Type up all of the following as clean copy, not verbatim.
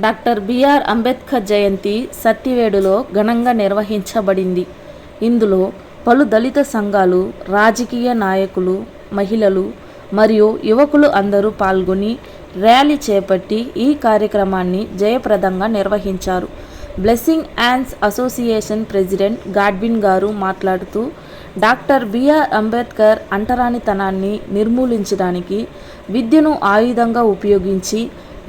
Doctor BR Ambedkar జయంతి సత్తివేడులో ఘనంగా నిర్వహించబడింది. ఇందులో పలు దళిత సంఘాలు, రాజకీయ నాయకులు, మహిళలు మరియు యువకులు అందరూ పాల్గొని ర్యాలీ చేపట్టి ఈ కార్యక్రమాన్ని జయప్రదంగా నిర్వహించారు. Blessing hands association president Godwin గారు మాట్లాడుతూ, డాక్టర్ బిఆర్ అంబేద్కర్ అంటరానితనాన్ని నిర్మూలించడానికి విద్యను ఆయుధంగా ఉపయోగించి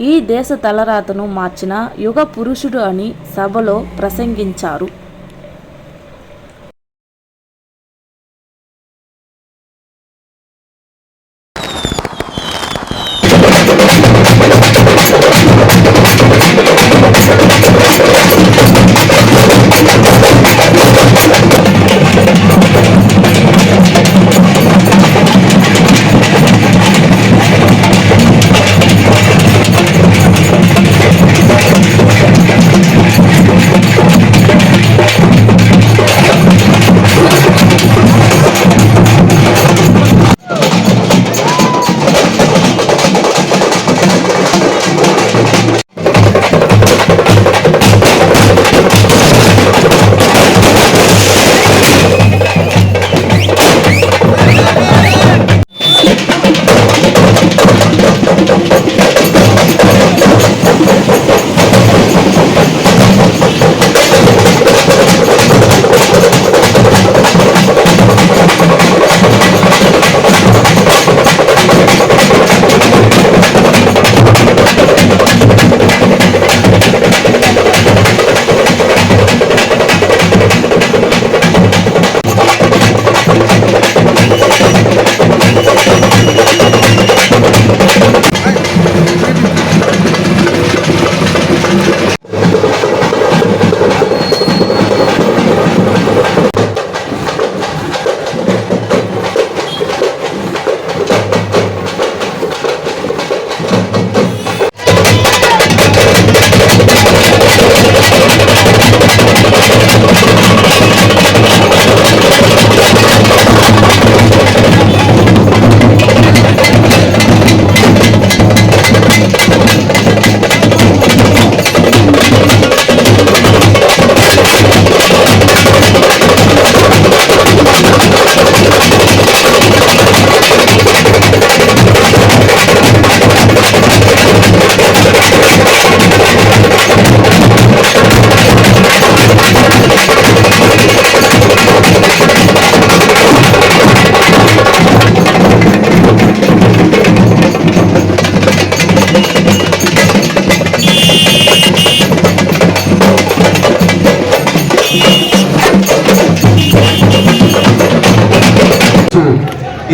ఈ దేశ తలరాతను మార్చిన యుగ పురుషుడు అని సభలో ప్రసంగించారు.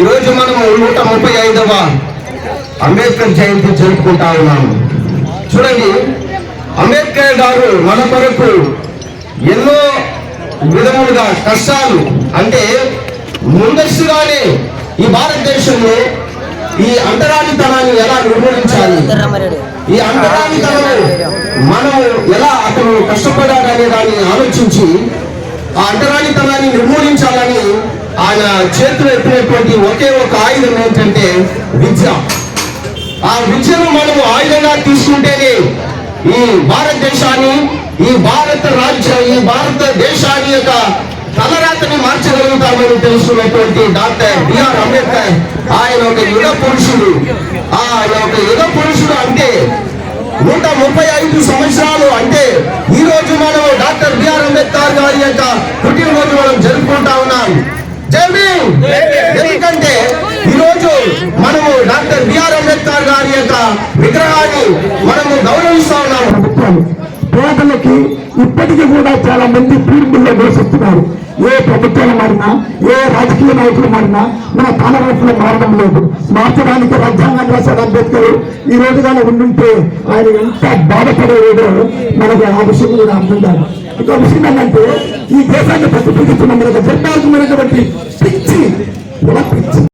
ఈరోజు మనము 135వ అంబేద్కర్ జయంతి జరుపుకుంటా ఉన్నాము. చూడండి, అంబేద్కర్ గారు మన కొరకు ఎన్నో విధములుగా కష్టాలు, అంటే ముందస్తుగానే ఈ భారతదేశంలో ఈ అంటరానితనాన్ని ఎలా నిర్మూలించాలి, ఈ అంటరానితనము మనము ఎలా అతను కష్టపడాలనే దాన్ని ఆలోచించి ఆ అంటరానితనాన్ని నిర్మూలించాలని ఆయన చేతులు ఎత్తినటువంటి ఒకే ఒక ఆయుధం ఏంటంటే విద్య. ఆ విద్యను మనము ఆయుధంగా తీసుకుంటేనే ఈ భారతదేశాన్ని, ఈ భారతదేశాన్ని యొక్క తలరాతని మార్చగలుగుతామని తెలుసుకున్నటువంటి డాక్టర్ బిఆర్ అంబేద్కర్ ఆయన ఒక యుగ పురుషుడు. ఆయన ఒక యుగ పురుషుడు అంటే 135 సంవత్సరాలు, అంటే ఈ రోజు మనం డాక్టర్ బిఆర్ అంబేద్కర్ గారి యొక్క పుట్టినరోజు మనం జరుపుకుంటా ఉన్నాం. ఎందుకంటే ఈరోజు మనము డాక్టర్ బిఆర్ అంబేద్కర్ గారి యొక్క విగ్రహాన్ని మనము గౌరవిస్తా ఉన్నాము. పేదలకి ఇప్పటికీ కూడా చాలా మంది పీడుల్లో వేసిస్తున్నారు. ఏ ప్రభుత్వాలు మారినా, ఏ రాజకీయ నాయకులు మారినా మన పాలనలో మారడం లేదు. మార్చడానికి రాజ్యాంగాన్ని రాశారు అంబేద్కర్. ఈ రోజుగానే ఉండుంటే ఆయన ఎంత బాధపడేదో మనకు ఆ విషయం కూడా అర్థం కాదు. ఇంకో విషయం ఏంటంటే, ఈ దేశాన్ని ప్రతిపాదిస్తున్న మనకు దుర్మార్గమైనటువంటి పిచ్చి